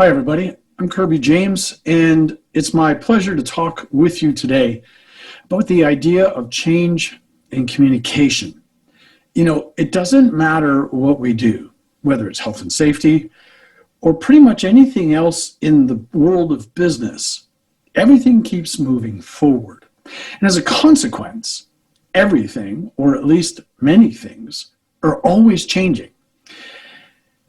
Hi, everybody. I'm Kirby James, and it's my pleasure to talk with you today about the idea of change and communication. It doesn't matter what we do, whether it's health and safety or pretty much anything else in the world of business, everything keeps moving forward. And as a consequence, everything, or at least many things, are always changing.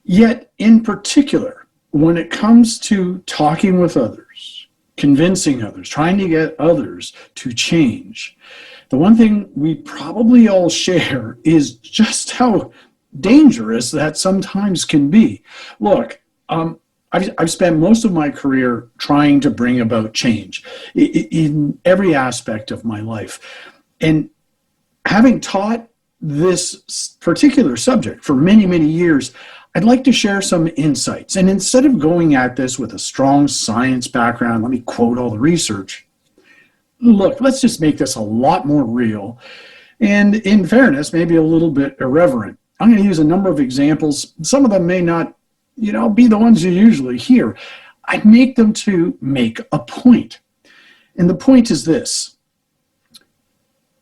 Yet, in particular, when it comes to talking with others, convincing others, trying to get others to change, the one thing we probably all share is just how dangerous that sometimes can be. Look, I've spent most of my career trying to bring about change in every aspect of my life. And having taught this particular subject for many, many years, I'd like to share some insights. And instead of going at this with a strong science background, let me quote all the research. Look, let's just make this a lot more real. And in fairness, maybe a little bit irreverent. I'm going to use a number of examples. Some of them may not, be the ones you usually hear. I make them to make a point. And the point is this.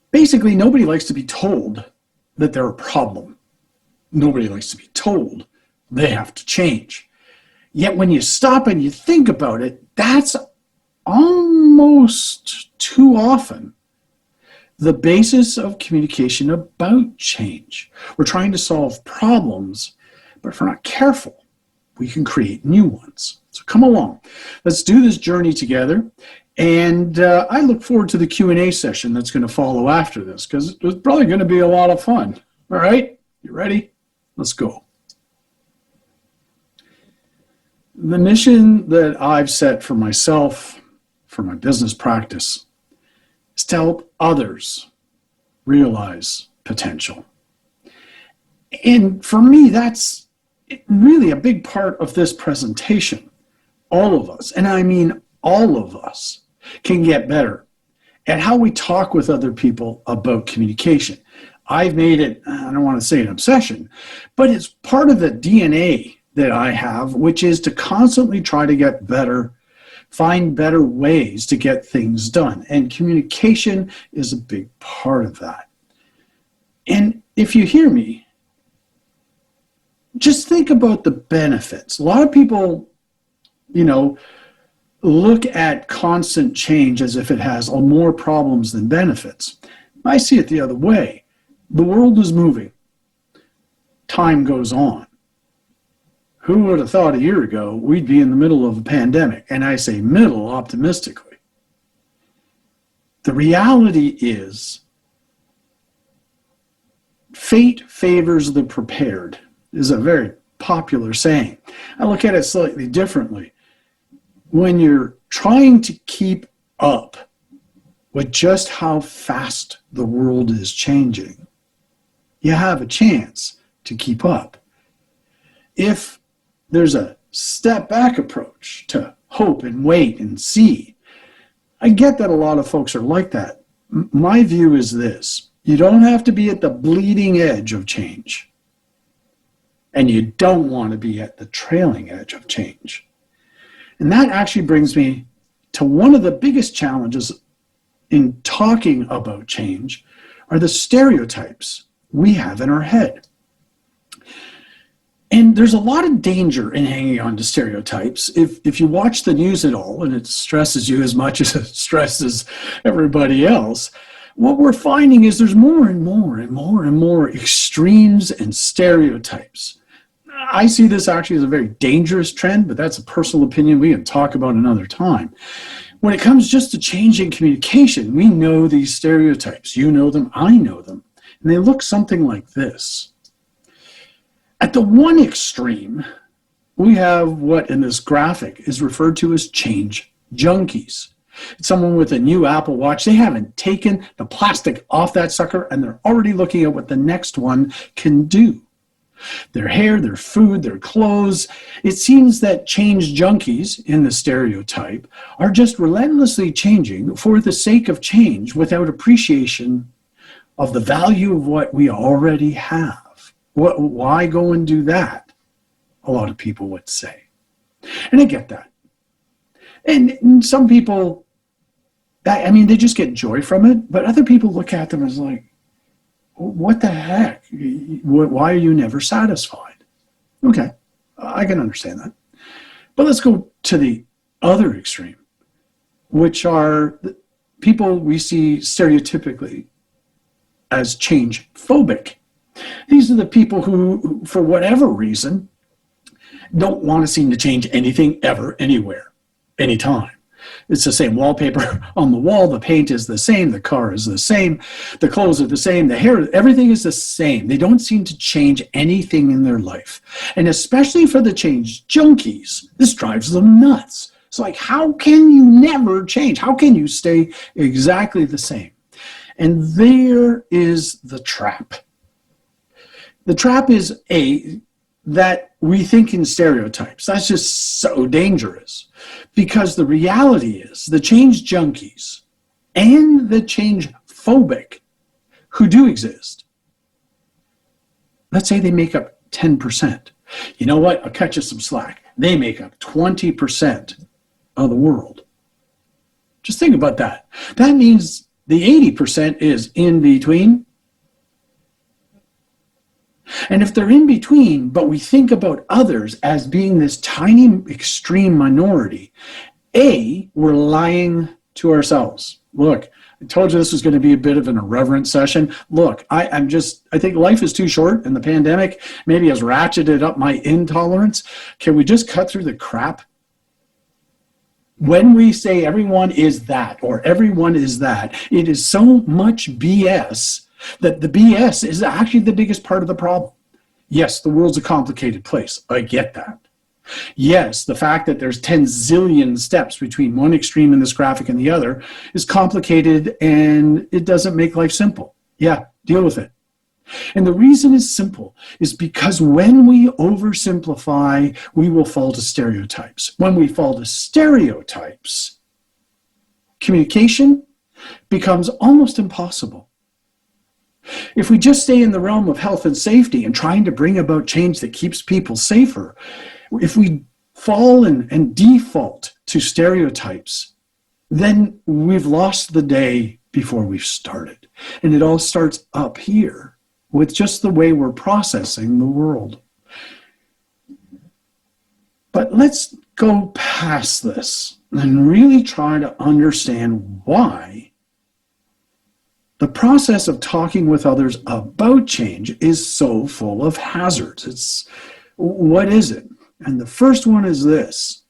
Basically, nobody likes to be told that they're a problem. Nobody likes to be told they have to change. Yet when you stop and you think about it, that's almost too often the basis of communication about change. We're trying to solve problems, but if we're not careful, we can create new ones. So come along. Let's do this journey together. And I look forward to the Q&A session that's going to follow after this, because it's probably going to be a lot of fun. All right, you ready? Let's go. The mission that I've set for myself, for my business practice, is to help others realize potential. And for me, that's really a big part of this presentation. All of us, and I mean all of us, can get better at how we talk with other people about communication. I've made it, I don't want to say an obsession, but it's part of the DNA that I have, which is to constantly try to get better, find better ways to get things done. And communication is a big part of that. And if you hear me, just think about the benefits. A lot of people, look at constant change as if it has more problems than benefits. I see it the other way. The world is moving. Time goes on. Who would have thought a year ago we'd be in the middle of a pandemic? And I say middle optimistically. The reality is, fate favors the prepared is a very popular saying. I look at it slightly differently. When you're trying to keep up with just how fast the world is changing, you have a chance to keep up. If there's a step back approach to hope and wait and see, I get that a lot of folks are like that. My view is this: you don't have to be at the bleeding edge of change, and you don't want to be at the trailing edge of change. And that actually brings me to one of the biggest challenges in talking about change are the stereotypes we have in our head. And there's a lot of danger in hanging on to stereotypes. If you watch the news at all, and it stresses you as much as it stresses everybody else, what we're finding is there's more and more and more and more extremes and stereotypes. I see this actually as a very dangerous trend, but that's a personal opinion we can talk about another time. When it comes just to changing communication, we know these stereotypes. You know them, I know them, and they look something like this. At the one extreme, we have what in this graphic is referred to as change junkies. It's someone with a new Apple Watch. They haven't taken the plastic off that sucker, and they're already looking at what the next one can do. Their hair, their food, their clothes. It seems that change junkies, in the stereotype, are just relentlessly changing for the sake of change without appreciation of the value of what we already have. Why go and do that? A lot of people would say. And I get that. And some people, I mean, they just get joy from it, but other people look at them as like, what the heck? Why are you never satisfied? Okay, I can understand that. But let's go to the other extreme, which are people we see stereotypically as change phobic. These are the people who, for whatever reason, don't want to seem to change anything ever, anywhere, anytime. It's the same wallpaper on the wall, the paint is the same, the car is the same, the clothes are the same, the hair, everything is the same. They don't seem to change anything in their life. And especially for the change junkies, this drives them nuts. It's like, how can you never change? How can you stay exactly the same? And there is the trap. The trap is that we think in stereotypes. That's just so dangerous, because the reality is the change junkies and the change phobic who do exist, let's say they make up 10%. You know what? I'll cut you some slack. They make up 20% of the world. Just think about that. That means the 80% is in between. And if they're in between, but we think about others as being this tiny extreme minority, we're lying to ourselves. Look, I told you this was going to be a bit of an irreverent session. Look, I think life is too short, and the pandemic maybe has ratcheted up my intolerance. Can we just cut through the crap? When we say everyone is that or everyone is that, it is so much BS that the BS is actually the biggest part of the problem. Yes, the world's a complicated place. I get that. Yes, the fact that there's 10 zillion steps between one extreme in this graphic and the other is complicated, and it doesn't make life simple. Yeah, deal with it. And the reason it's simple is because when we oversimplify, we will fall to stereotypes. When we fall to stereotypes, communication becomes almost impossible. If we just stay in the realm of health and safety and trying to bring about change that keeps people safer, if we fall and default to stereotypes, then we've lost the day before we've started. And it all starts up here with just the way we're processing the world. But let's go past this and really try to understand why the process of talking with others about change is so full of hazards. What is it? And the first one is this.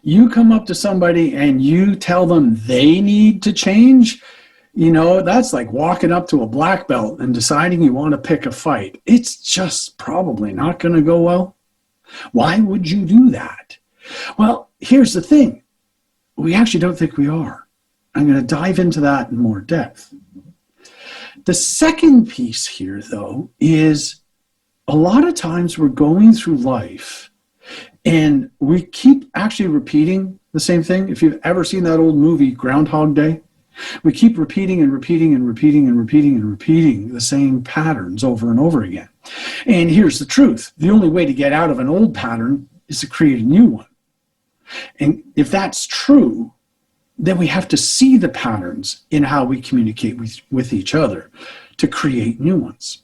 You come up to somebody and you tell them they need to change, that's like walking up to a black belt and deciding you want to pick a fight. It's just probably not going to go well. Why would you do that? Well, here's the thing. We actually don't think we are. I'm going to dive into that in more depth. The second piece here, though, is a lot of times we're going through life and we keep actually repeating the same thing. If you've ever seen that old movie, Groundhog Day, we keep repeating and repeating and repeating and repeating and repeating the same patterns over and over again. And here's the truth. The only way to get out of an old pattern is to create a new one. And if that's true, then we have to see the patterns in how we communicate with each other to create new ones.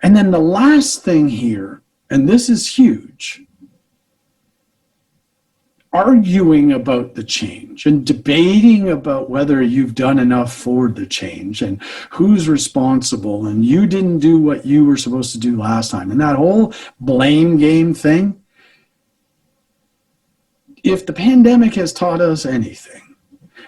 And then the last thing here, and this is huge, arguing about the change and debating about whether you've done enough for the change and who's responsible and you didn't do what you were supposed to do last time. And that whole blame game thing, if the pandemic has taught us anything,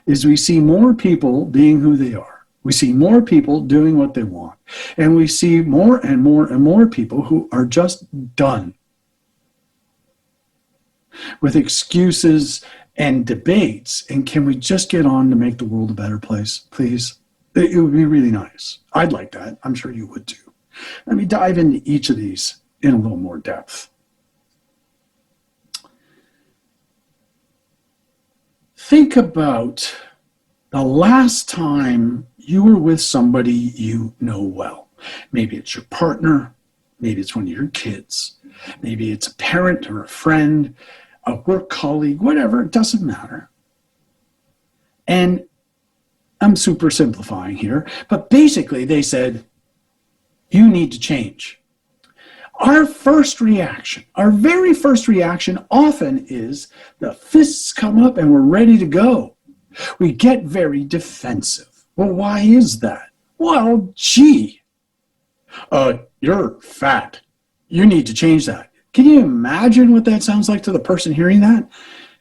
is we see more people being who they are. We see more people doing what they want. And we see more and more and more people who are just done with excuses and debates. And can we just get on to make the world a better place, please? It would be really nice. I'd like that. I'm sure you would too. Let me dive into each of these in a little more depth. Think about the last time you were with somebody you know well. Maybe it's your partner, maybe it's one of your kids, maybe it's a parent or a friend, a work colleague, whatever, it doesn't matter. And I'm super simplifying here, but basically they said, you need to change. Our first reaction, our very first reaction often is the fists come up and we're ready to go. We get very defensive. Well, why is that? Well, gee, you're fat. You need to change that. Can you imagine what that sounds like to the person hearing that?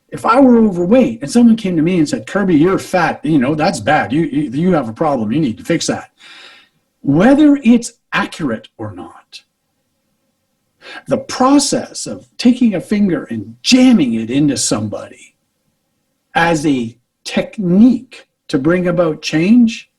If I were overweight and someone came to me and said, Kirby, you're fat, that's bad. You have a problem. You need to fix that. Whether it's accurate or not, the process of taking a finger and jamming it into somebody as a technique to bring about change,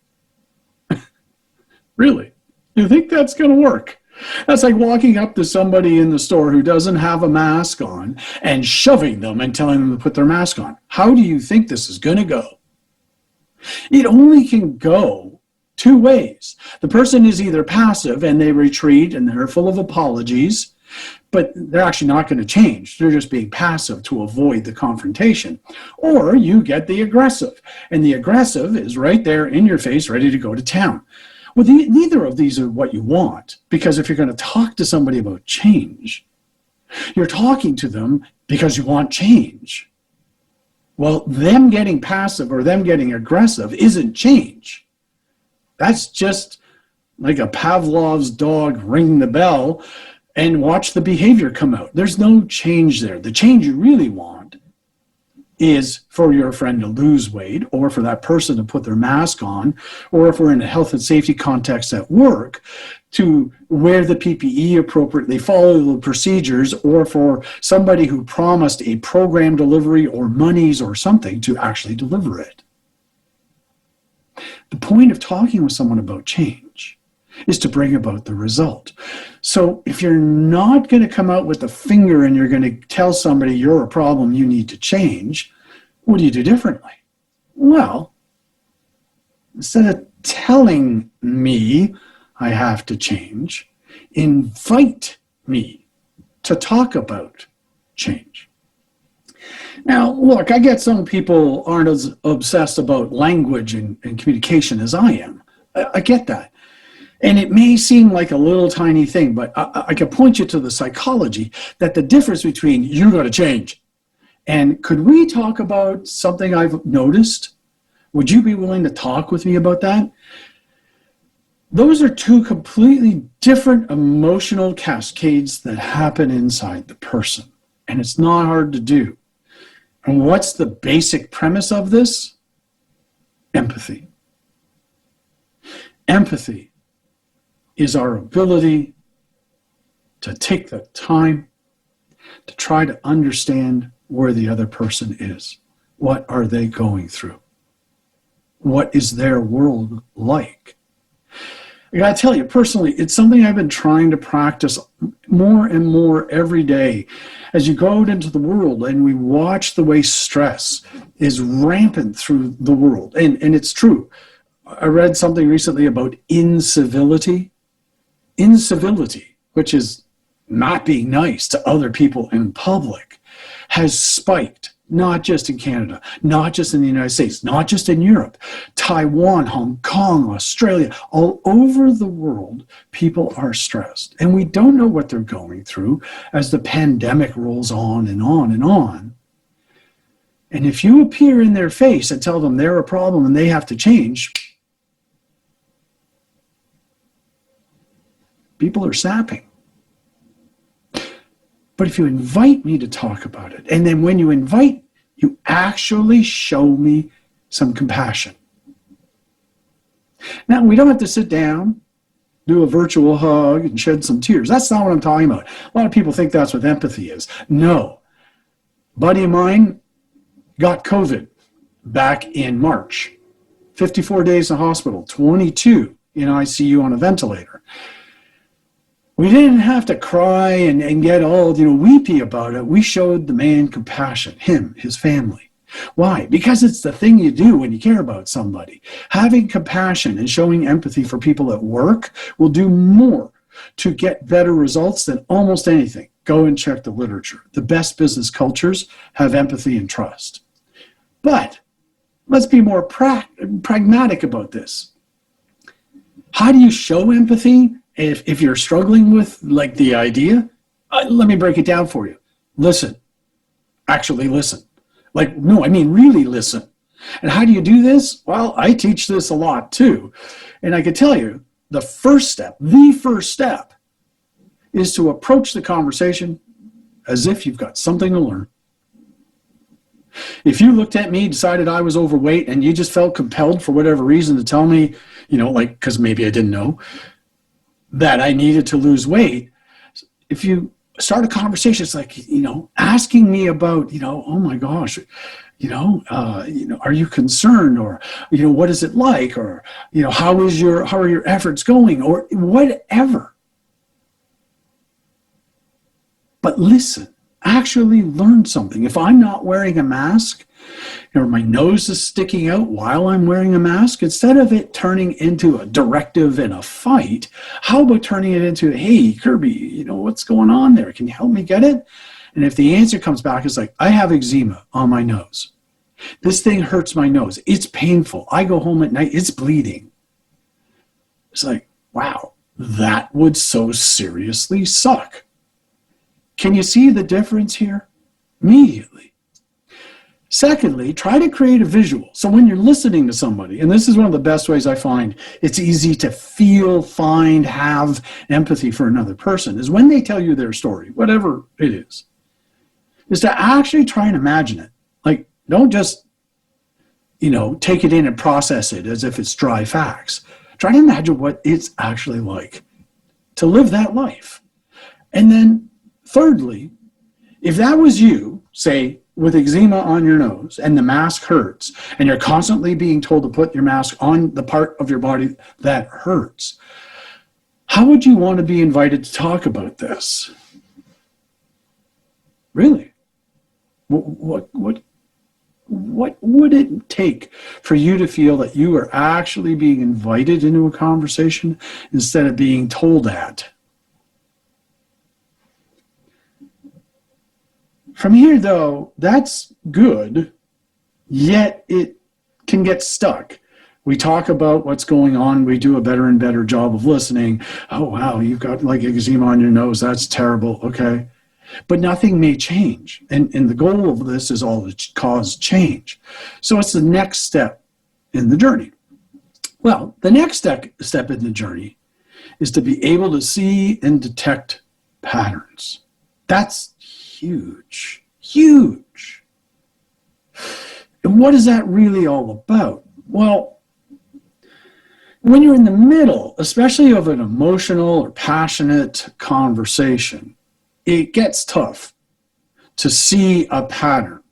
really, you think that's going to work? That's like walking up to somebody in the store who doesn't have a mask on and shoving them and telling them to put their mask on. How do you think this is going to go? It only can go two ways. The person is either passive and they retreat and they're full of apologies, but they're actually not going to change. They're just being passive to avoid the confrontation. Or you get the aggressive, and the aggressive is right there in your face, ready to go to town. Well, neither of these are what you want, because if you're going to talk to somebody about change, you're talking to them because you want change. Well, them getting passive or them getting aggressive isn't change. That's just like a Pavlov's dog ring the bell and watch the behavior come out. There's no change there. The change you really want is for your friend to lose weight, or for that person to put their mask on, or if we're in a health and safety context at work, to wear the PPE appropriately, follow the procedures, or for somebody who promised a program delivery or monies or something to actually deliver it. The point of talking with someone about change is to bring about the result. So if you're not going to come out with a finger and you're going to tell somebody you're a problem, you need to change, what do you do differently? Well, instead of telling me I have to change, invite me to talk about change. Now, look, I get some people aren't as obsessed about language and communication as I am. I get that. And it may seem like a little tiny thing, but I can point you to the psychology that the difference between you got to change and could we talk about something I've noticed? Would you be willing to talk with me about that? Those are two completely different emotional cascades that happen inside the person. And it's not hard to do. And what's the basic premise of this? Empathy. Empathy is our ability to take the time to try to understand where the other person is. What are they going through? What is their world like? I gotta tell you, personally, it's something I've been trying to practice more and more every day. As you go out into the world and we watch the way stress is rampant through the world, and it's true. I read something recently about incivility. Incivility, which is not being nice to other people in public, has spiked, not just in Canada, not just in the United States, not just in Europe, Taiwan, Hong Kong, Australia, all over the world, people are stressed. And we don't know what they're going through as the pandemic rolls on and on and on. And if you appear in their face and tell them they're a problem and they have to change, people are sapping. But if you invite me to talk about it, and then when you invite, you actually show me some compassion. Now, we don't have to sit down, do a virtual hug, and shed some tears. That's not what I'm talking about. A lot of people think that's what empathy is. No. A buddy of mine got COVID back in March. 54 days in hospital, 22 in ICU on a ventilator. We didn't have to cry and get all, weepy about it. We showed the man compassion, him, his family. Why? Because it's the thing you do when you care about somebody. Having compassion and showing empathy for people at work will do more to get better results than almost anything. go and check the literature. The best business cultures have empathy and trust. But let's be more pragmatic about this. How do you show empathy if you're struggling with like the idea? Let me break it down for you. Listen. Actually listen. Like, no, I mean really listen. And how do you do this? Well, I teach this a lot too. And I can tell you, the first step is to approach the conversation as if you've got something to learn. If you looked at me, decided I was overweight, and you just felt compelled for whatever reason to tell me, like, because maybe I didn't know, that I needed to lose weight, if you start a conversation, it's like, asking me about, oh my gosh, are you concerned, or, what is it like, or, how are your efforts going, or whatever. But listen, actually learn something. If I'm not wearing a mask, or my nose is sticking out while I'm wearing a mask, instead of it turning into a directive in a fight, how about turning it into, hey, Kirby, what's going on there? Can you help me get it? And if the answer comes back, it's like, I have eczema on my nose. This thing hurts my nose. It's painful. I go home at night, it's bleeding. It's like, wow, that would so seriously suck. Can you see the difference here? Immediately. Secondly, try to create a visual. So when you're listening to somebody, and this is one of the best ways I find it's easy to feel, find, have empathy for another person, is when they tell you their story, whatever it is to actually try and imagine it. Like, don't just, take it in and process it as if it's dry facts. Try to imagine what it's actually like to live that life. And then thirdly, if that was you, say, with eczema on your nose and the mask hurts, and you're constantly being told to put your mask on the part of your body that hurts, how would you want to be invited to talk about this? Really? What would it take for you to feel that you are actually being invited into a conversation instead of being told that? From here, though, that's good, yet it can get stuck. We talk about what's going on. We do a better and better job of listening. Oh, wow, you've got like eczema on your nose. That's terrible. Okay. But nothing may change. And the goal of this is all to cause change. So it's the next step in the journey. Well, the next step in the journey is to be able to see and detect patterns. That's huge, huge. And what is that really all about? Well, when you're in the middle, especially of an emotional or passionate conversation, it gets tough to see a pattern,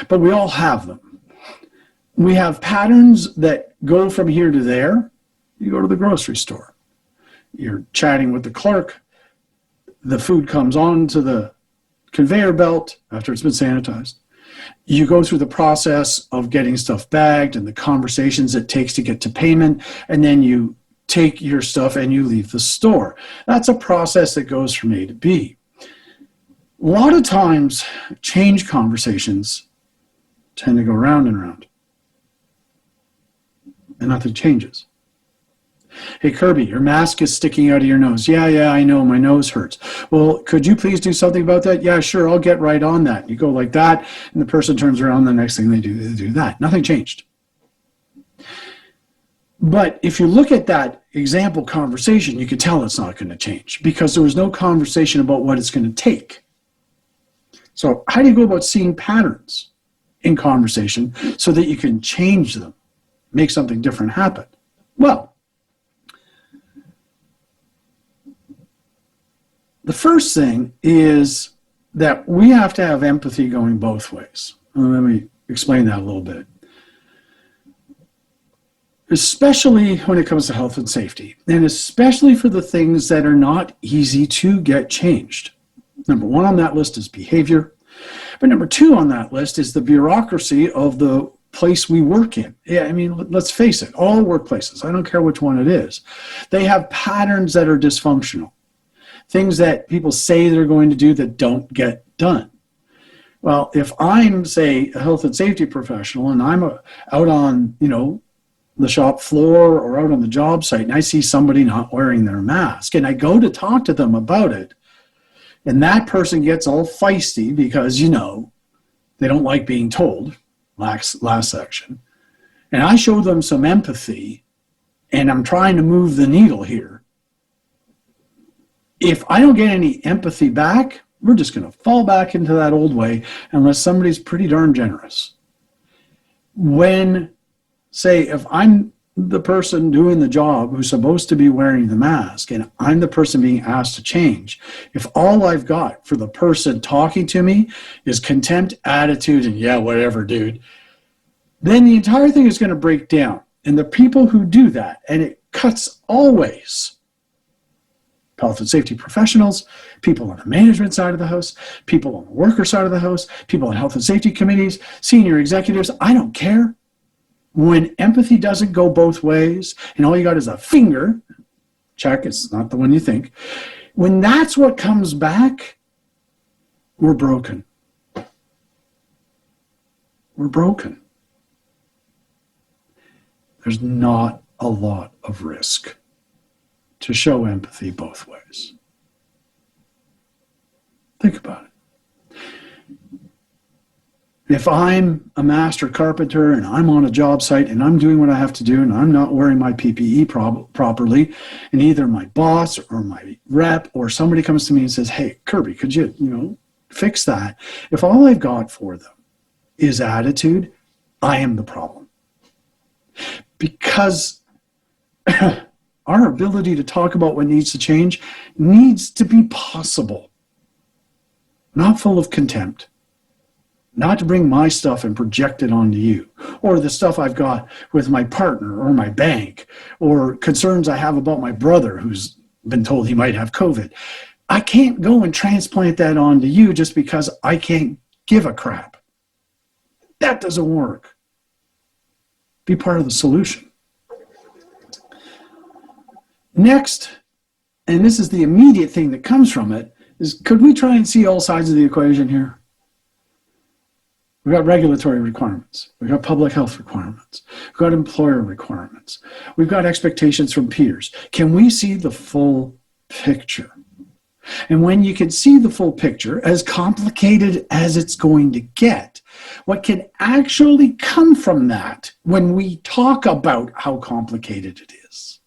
but we all have them. We have patterns that go from here to there. You go to the grocery store. You're chatting with the clerk. The food comes onto the conveyor belt after it's been sanitized. You go through the process of getting stuff bagged and the conversations it takes to get to payment, and then you take your stuff and you leave the store. That's a process that goes from A to B. A lot of times, change conversations tend to go round and round, and nothing changes. Hey, Kirby, your mask is sticking out of your nose. Yeah, I know, my nose hurts. Well, could you please do something about that? Yeah, sure, I'll get right on that. You go like that, and the person turns around, the next thing they do that. Nothing changed. But if you look at that example conversation, you can tell it's not going to change because there was no conversation about what it's going to take. So how do you go about seeing patterns in conversation so that you can change them, make something different happen? Well, the first thing is that we have to have empathy going both ways. Let me explain that a little bit. Especially when it comes to health and safety, and especially for the things that are not easy to get changed. Number one on that list is behavior. But number two on that list is the bureaucracy of the place we work in. Yeah, I mean, let's face it, all workplaces, I don't care which one it is, they have patterns that are dysfunctional. things that people say they're going to do that don't get done. Well, if I'm, say, a health and safety professional and I'm out on, the shop floor or out on the job site and I see somebody not wearing their mask and I go to talk to them about it, and that person gets all feisty because, they don't like being told, last section, and I show them some empathy and I'm trying to move the needle here. If I don't get any empathy back, we're just going to fall back into that old way unless somebody's pretty darn generous. When, say, if I'm the person doing the job who's supposed to be wearing the mask and I'm the person being asked to change, if all I've got for the person talking to me is contempt, attitude, and yeah, whatever, dude, then the entire thing is going to break down. And the people who do that, and it cuts always, health and safety professionals, people on the management side of the house, people on the worker side of the house, people on health and safety committees, senior executives, I don't care. When empathy doesn't go both ways, and all you got is a finger, check, it's not the one you think, when that's what comes back, we're broken. We're broken. There's not a lot of risk to show empathy both ways. Think about it. If I'm a master carpenter and I'm on a job site and I'm doing what I have to do and I'm not wearing my PPE properly, and either my boss or my rep or somebody comes to me and says, hey, Kirby, could you, fix that? If all I've got for them is attitude, I am the problem. Because our ability to talk about what needs to change needs to be possible, not full of contempt. Not to bring my stuff and project it onto you, or the stuff I've got with my partner or my bank, or concerns I have about my brother who's been told he might have COVID. I can't go and transplant that onto you just because I can't give a crap. That doesn't work. Be part of the solution. Next, and this is the immediate thing that comes from it, is could we try and see all sides of the equation here? We've got regulatory requirements. We've got public health requirements. We've got employer requirements. We've got expectations from peers. Can we see the full picture? And when you can see the full picture, as complicated as it's going to get, what can actually come from that when we talk about how complicated it is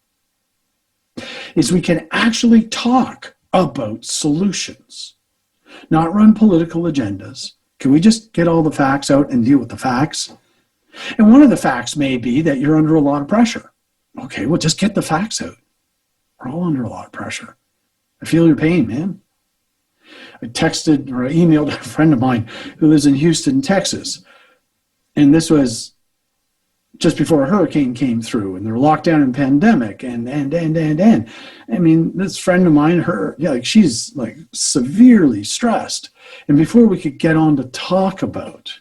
we can actually talk about solutions, not run political agendas. Can we just get all the facts out and deal with the facts? And one of the facts may be that you're under a lot of pressure. Okay, well, just get the facts out. We're all under a lot of pressure. I feel your pain, man. I texted or I emailed a friend of mine who lives in Houston, Texas. And this was just before a hurricane came through and they're locked down in pandemic and. I mean, this friend of mine, she's severely stressed. And before we could get on to talk about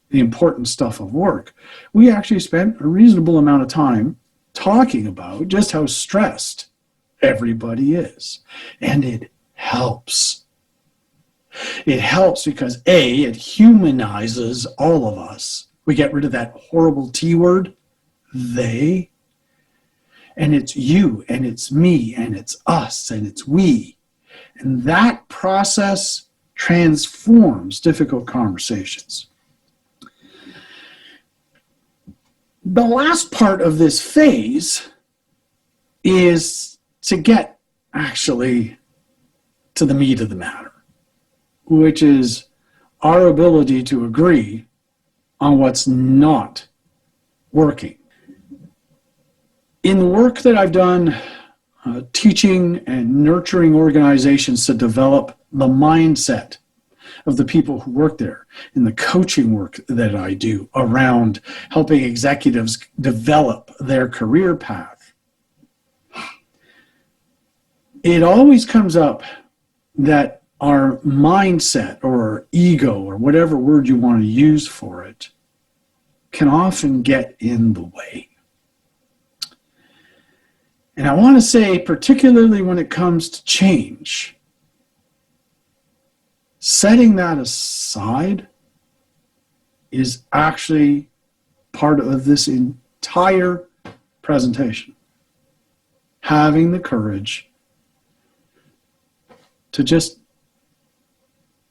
the important stuff of work, we actually spent a reasonable amount of time talking about just how stressed everybody is. And it helps. It helps because A, it humanizes all of us. We get rid of that horrible T word, they, and it's you, and it's me, and it's us, and it's we. And that process transforms difficult conversations. The last part of this phase is to get actually to the meat of the matter, which is our ability to agree on what's not working. In the work that I've done teaching and nurturing organizations to develop the mindset of the people who work there, in the coaching work that I do around helping executives develop their career path, it always comes up that our mindset or our ego or whatever word you want to use for it can often get in the way. And I want to say, particularly when it comes to change, setting that aside is actually part of this entire presentation. Having the courage to just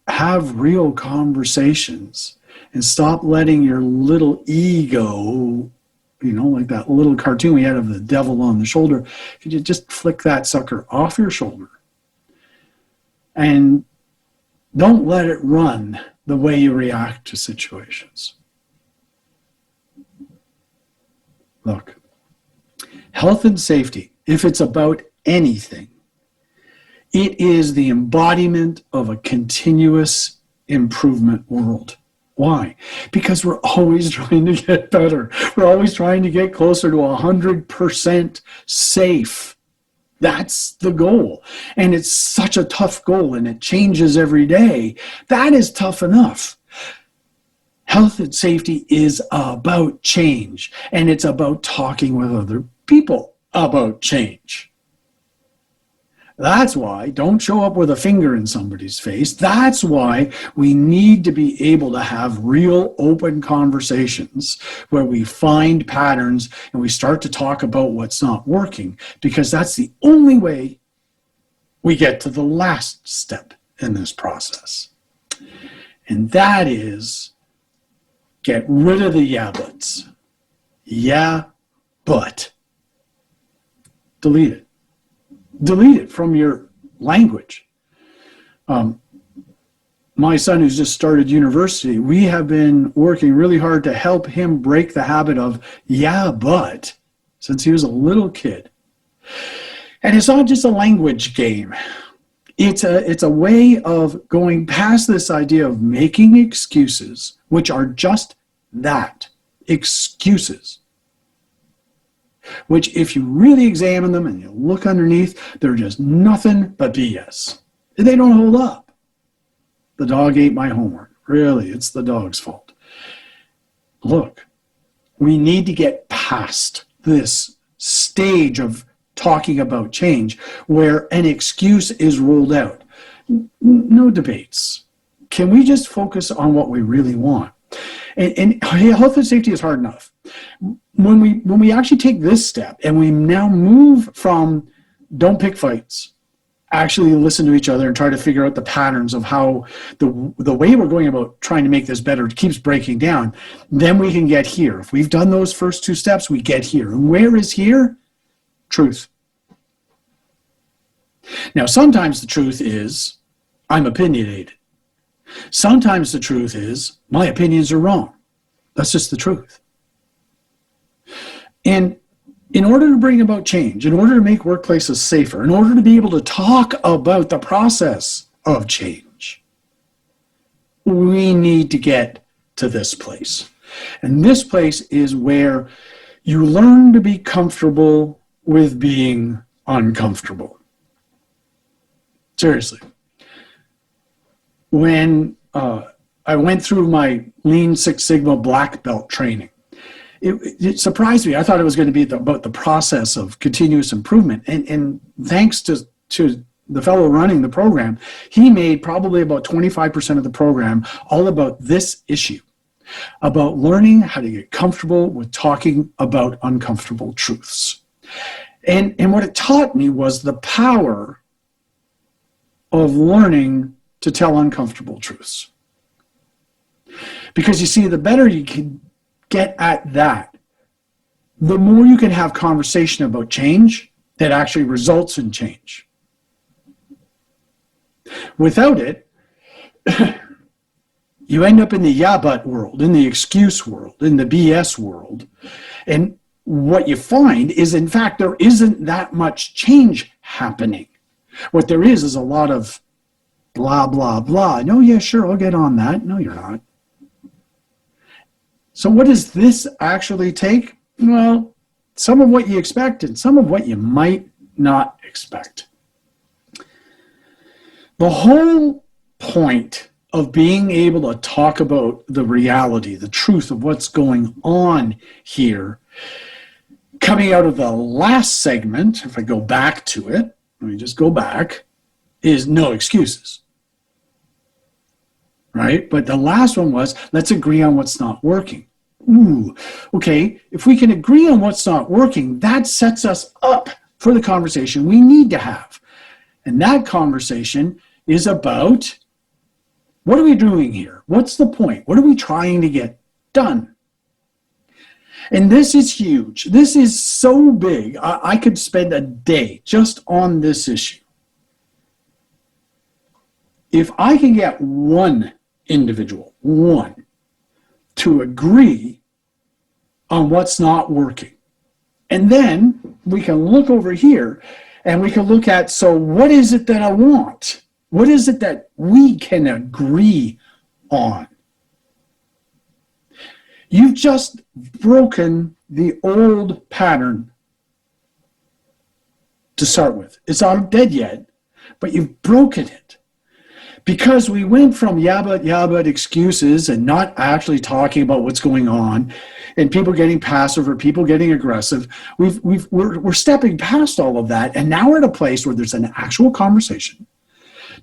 have real conversations and stop letting your little ego, like that little cartoon we had of the devil on the shoulder, could you just flick that sucker off your shoulder and don't let it run the way you react to situations. Look, health and safety, if it's about anything, it is the embodiment of a continuous improvement world. Why? Because we're always trying to get better. We're always trying to get closer to 100% safe. That's the goal. And it's such a tough goal, and it changes every day. That is tough enough. Health and safety is about change, and it's about talking with other people about change. That's why don't show up with a finger in somebody's face. That's why we need to be able to have real open conversations where we find patterns and we start to talk about what's not working, because that's the only way we get to the last step in this process. And that is get rid of the yeah buts. Yeah, but. Delete it. Delete it from your language. My son, who's just started university, we have been working really hard to help him break the habit of yeah, but, since he was a little kid. And it's not just a language game. It's a way of going past this idea of making excuses, which are just that, excuses. Which, if you really examine them and you look underneath, they're just nothing but BS. They don't hold up. The dog ate my homework. Really, it's the dog's fault. Look, we need to get past this stage of talking about change where an excuse is rolled out. No debates. Can we just focus on what we really want? And health and safety is hard enough. When we actually take this step and we now move from don't pick fights, actually listen to each other and try to figure out the patterns of how the way we're going about trying to make this better keeps breaking down, then we can get here. If we've done those first two steps, we get here. And where is here? Truth. Now, sometimes the truth is I'm opinionated. Sometimes the truth is my opinions are wrong. That's just the truth. And in order to bring about change, in order to make workplaces safer, in order to be able to talk about the process of change, we need to get to this place. And this place is where you learn to be comfortable with being uncomfortable. Seriously. When I went through my Lean Six Sigma black belt training, it surprised me. I thought it was going to be about the process of continuous improvement. And thanks to the fellow running the program, he made probably about 25% of the program all about this issue, about learning how to get comfortable with talking about uncomfortable truths. And what it taught me was the power of learning to tell uncomfortable truths. Because you see, the better you can get at that, the more you can have conversation about change that actually results in change. Without it, you end up in the yeah but world, in the excuse world, in the BS world. And what you find is, in fact, there isn't that much change happening. What there is a lot of blah, blah, blah. No, yeah, sure, I'll get on that. No, you're not. So what does this actually take? Well, some of what you expect and some of what you might not expect. The whole point of being able to talk about the reality, the truth of what's going on here, Coming out of the last segment, if I go back to it, let me just go back, is no excuses. Right? But the last one was, let's agree on what's not working. Ooh, okay. If we can agree on what's not working, that sets us up for the conversation we need to have. And that conversation is about, what are we doing here? What's the point? What are we trying to get done? And this is huge. This is so big. I could spend a day just on this issue. If I can get one individual, one, to agree on what's not working, and then we can look over here and we can look at, so what is it that I want? What is it that we can agree on? You've just broken the old pattern to start with. It's not dead yet, but you've broken it. Because we went from yeah, but excuses and not actually talking about what's going on, and people getting passive or people getting aggressive. We're stepping past all of that, and now we're at a place where there's an actual conversation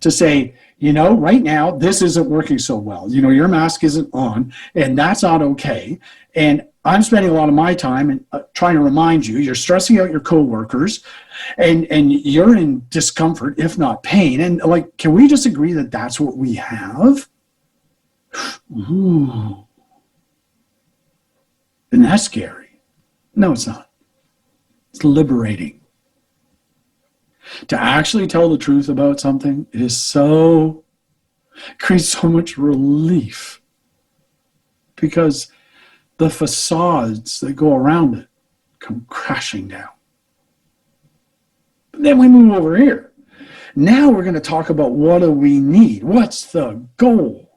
to say, right now, this isn't working so well. Your mask isn't on, and that's not okay. And I'm spending a lot of my time trying to remind you, you're stressing out your coworkers, and you're in discomfort, if not pain. And can we just agree that that's what we have? Ooh. Isn't that scary? No, it's not. It's liberating. To actually tell the truth about something creates so much relief, because the facades that go around it come crashing down. But then we move over here. Now we're going to talk about, what do we need? What's the goal?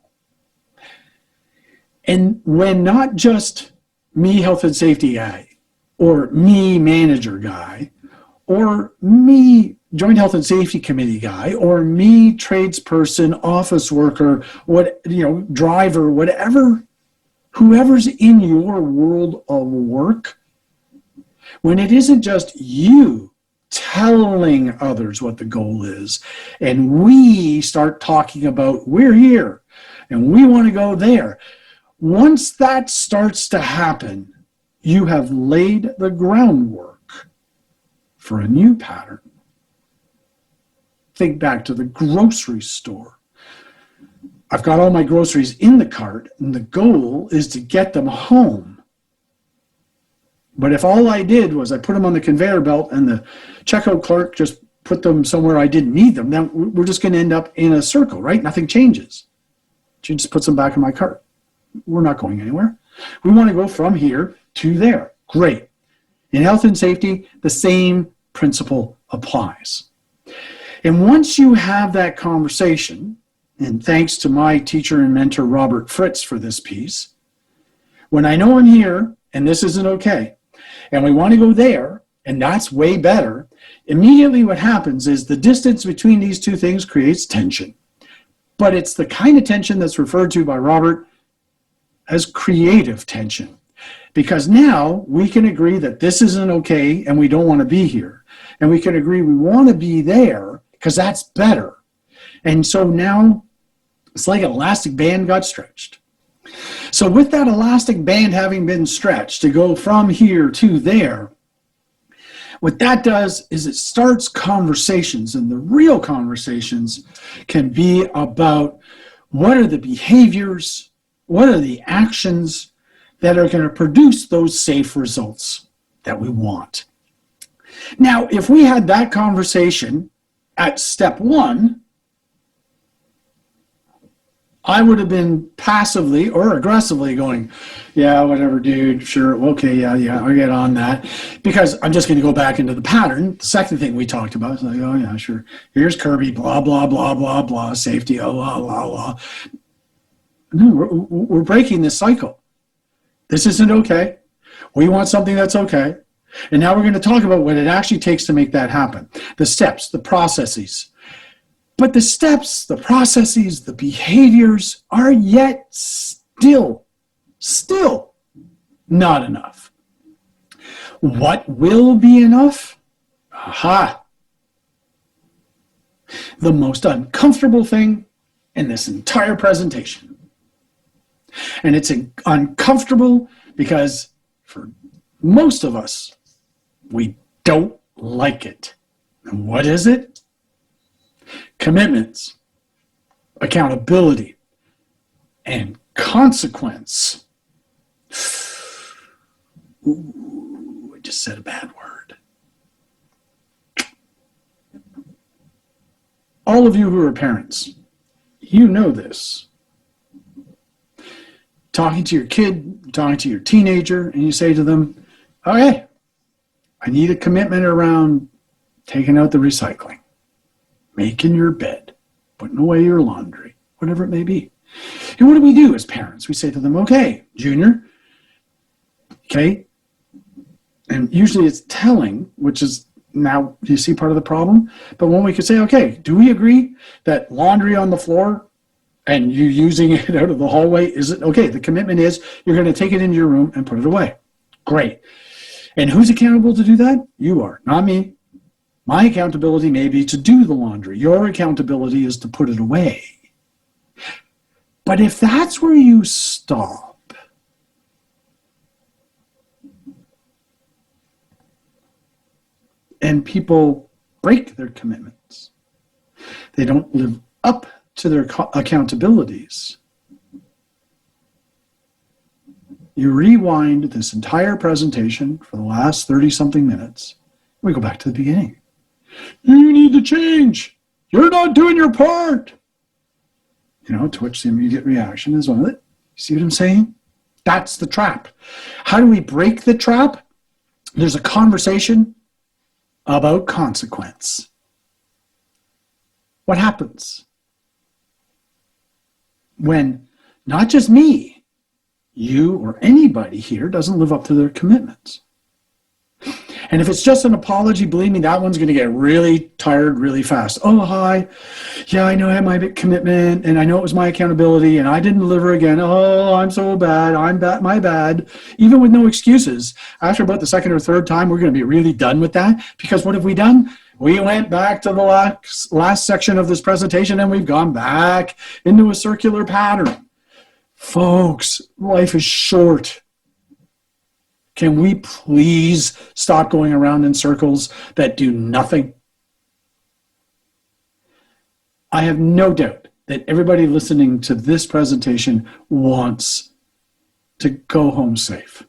And when not just me health and safety guy, or me manager guy, or me joint health and safety committee guy, or me tradesperson, office worker, driver, whatever, whoever's in your world of work, when it isn't just you telling others what the goal is, and we start talking about, we're here and we want to go there. Once that starts to happen, you have laid the groundwork for a new pattern. Think back to the grocery store. I've got all my groceries in the cart, and the goal is to get them home. But if all I did was I put them on the conveyor belt and the checkout clerk just put them somewhere I didn't need them, then we're just going to end up in a circle, right? Nothing changes. She just puts them back in my cart. We're not going anywhere. We want to go from here to there. Great. In health and safety, the same principle applies. And once you have that conversation, and thanks to my teacher and mentor, Robert Fritz, for this piece, when I know I'm here and this isn't okay, and we want to go there, and that's way better, immediately what happens is the distance between these two things creates tension. But it's the kind of tension that's referred to by Robert as creative tension. Because now we can agree that this isn't okay and we don't want to be here. And we can agree we want to be there because that's better. And so now it's like an elastic band got stretched. So with that elastic band having been stretched to go from here to there, what that does is it starts conversations, and the real conversations can be about what are the behaviors, what are the actions that are going to produce those safe results that we want. Now, if we had that conversation at step one, I would have been passively or aggressively going, yeah, whatever, dude, sure, okay, yeah, I'll get on that. Because I'm just going to go back into the pattern. The second thing we talked about is like, oh, yeah, sure. Here's Kirby, blah, blah, blah, blah, blah, safety, oh, blah, blah, blah. No, we're breaking this cycle. This isn't okay. We want something that's okay. And now we're going to talk about what it actually takes to make that happen. The steps, the processes. But the steps, the processes, the behaviors are yet still not enough. What will be enough? Aha! The most uncomfortable thing in this entire presentation. And it's uncomfortable because for most of us, we don't like it. And what is it? Commitments, accountability, and consequence. Ooh, I just said a bad word. All of you who are parents, you know this. Talking to your kid, talking to your teenager, and you say to them, okay, I need a commitment around taking out the recycling, making your bed, putting away your laundry, whatever it may be. And what do we do as parents? We say to them, okay, Junior, okay, and usually it's telling, which is now, do you see part of the problem? But when we could say, okay, do we agree that laundry on the floor and you using it out of the hallway, is it okay? The commitment is you're going to take it into your room and put it away. Great. And who's accountable to do that? You are, not me. My accountability may be to do the laundry. Your accountability is to put it away. But if that's where you stop, and people break their commitments, they don't live up to their accountabilities, you rewind this entire presentation for the last 30-something minutes, we go back to the beginning. You need to change. You're not doing your part. You know, to which the immediate reaction is, well, you see what I'm saying? That's the trap. How do we break the trap? There's a conversation about consequence. What happens when not just me, you or anybody here doesn't live up to their commitments? And if it's just an apology, believe me, that one's going to get really tired really fast. Oh, hi. Yeah, I know I had my big commitment, and I know it was my accountability, and I didn't deliver again. Oh, I'm so bad. I'm bad. My bad. Even with no excuses, after about the second or third time, we're going to be really done with that. Because what have we done? We went back to the last section of this presentation, and we've gone back into a circular pattern. Folks, life is short. Can we please stop going around in circles that do nothing? I have no doubt that everybody listening to this presentation wants to go home safe,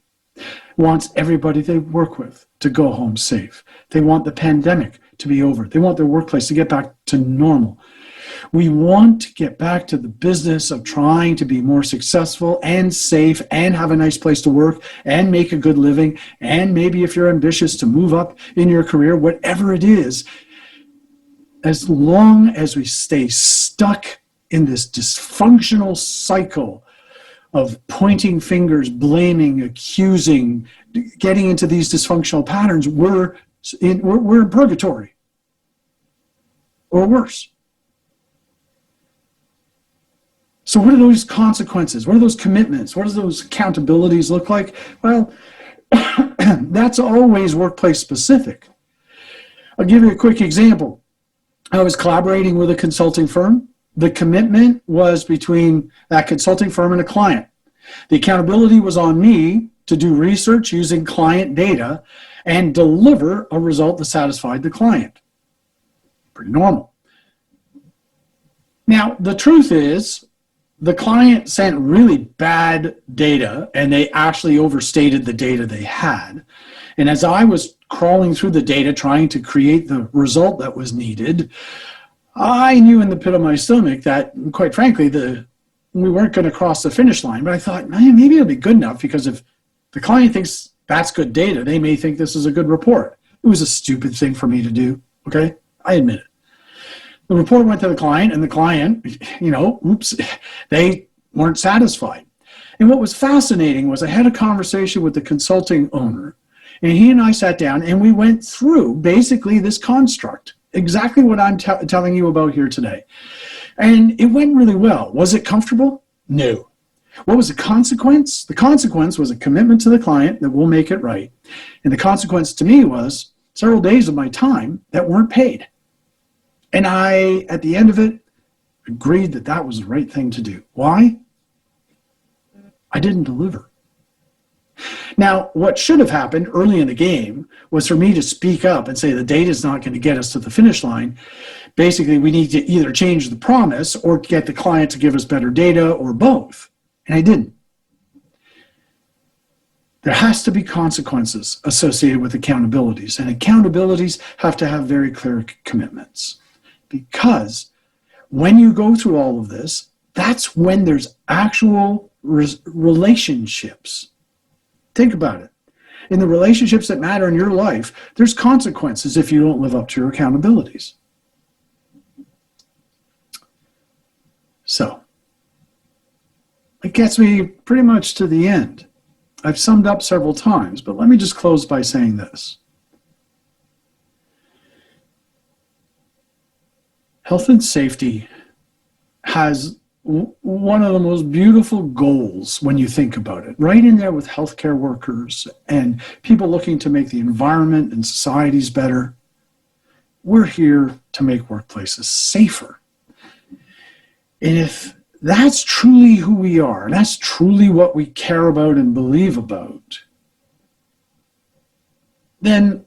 wants everybody they work with to go home safe. They want the pandemic to be over. They want their workplace to get back to normal. We want to get back to the business of trying to be more successful and safe and have a nice place to work and make a good living. And maybe if you're ambitious to move up in your career, whatever it is, as long as we stay stuck in this dysfunctional cycle of pointing fingers, blaming, accusing, getting into these dysfunctional patterns, we're in purgatory or worse. So what are those consequences? What are those commitments? What do those accountabilities look like? Well, that's always workplace specific. I'll give you a quick example. I was collaborating with a consulting firm. The commitment was between that consulting firm and a client. The accountability was on me to do research using client data and deliver a result that satisfied the client. Pretty normal. Now, the truth is, the client sent really bad data, and they actually overstated the data they had. And as I was crawling through the data, trying to create the result that was needed, I knew in the pit of my stomach that, quite frankly, we weren't going to cross the finish line. But I thought, man, maybe it'll be good enough, because if the client thinks that's good data, they may think this is a good report. It was a stupid thing for me to do, okay? I admit it. The report went to the client, and the client, oops, they weren't satisfied. And what was fascinating was I had a conversation with the consulting owner, and he and I sat down, and we went through basically this construct, exactly what I'm telling you about here today. And it went really well. Was it comfortable? No. What was the consequence? The consequence was a commitment to the client that we'll make it right. And the consequence to me was several days of my time that weren't paid. And I, at the end of it, agreed that that was the right thing to do. Why? I didn't deliver. Now, what should have happened early in the game was for me to speak up and say the data is not going to get us to the finish line. Basically, we need to either change the promise or get the client to give us better data or both. And I didn't. There has to be consequences associated with accountabilities, and accountabilities have to have very clear commitments. Because when you go through all of this, that's when there's actual relationships. Think about it. In the relationships that matter in your life, there's consequences if you don't live up to your accountabilities. So, it gets me pretty much to the end. I've summed up several times, but let me just close by saying this. Health and safety has one of the most beautiful goals when you think about it, right in there with healthcare workers and people looking to make the environment and societies better. We're here to make workplaces safer. And if that's truly who we are, and that's truly what we care about and believe about, then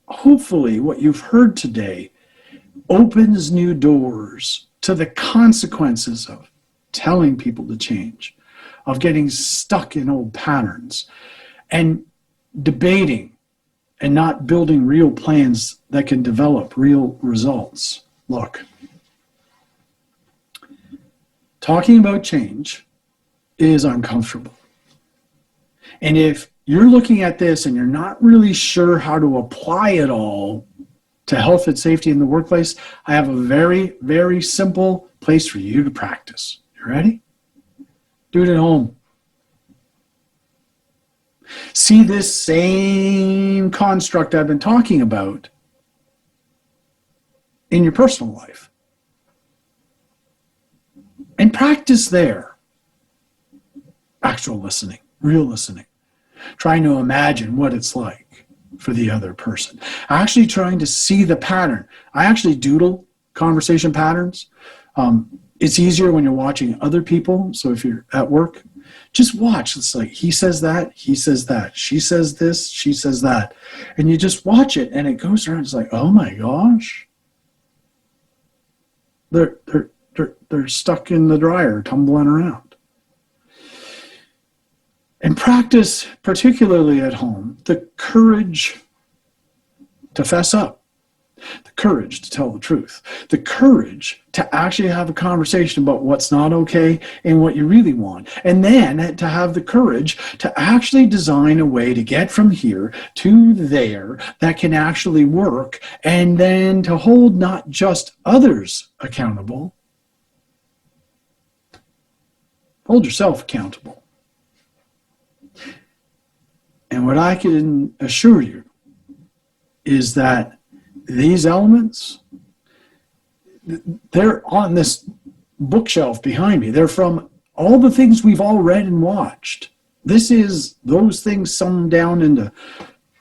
hopefully what you've heard today opens new doors to the consequences of telling people to change, of getting stuck in old patterns, and debating and not building real plans that can develop real results. Look, talking about change is uncomfortable. And if you're looking at this and you're not really sure how to apply it all to health and safety in the workplace, I have a very, very simple place for you to practice. You ready? Do it at home. See this same construct I've been talking about in your personal life. And practice there. Actual listening, real listening. Trying to imagine what it's like for the other person. Actually trying to see the pattern. I actually doodle conversation patterns. It's easier when you're watching other people. So if you're at work, just watch. It's like he says that, he says that, she says this, she says that. And you just watch it and it goes around. It's like, oh my gosh. They're stuck in the dryer, tumbling around. And practice, particularly at home, the courage to fess up, the courage to tell the truth, the courage to actually have a conversation about what's not okay and what you really want, and then to have the courage to actually design a way to get from here to there that can actually work, and then to hold not just others accountable, hold yourself accountable. And what I can assure you is that these elements, they're on this bookshelf behind me. They're from all the things we've all read and watched. This is those things summed down into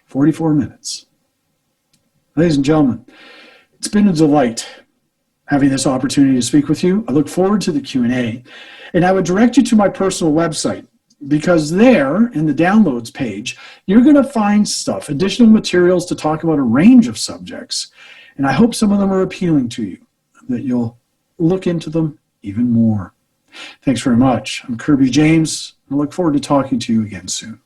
44 minutes. Ladies and gentlemen, it's been a delight having this opportunity to speak with you. I look forward to the Q&A. And I would direct you to my personal website, because there in the downloads page, you're going to find stuff, additional materials to talk about a range of subjects. And I hope some of them are appealing to you, that you'll look into them even more. Thanks very much. I'm Kirby James. I look forward to talking to you again soon.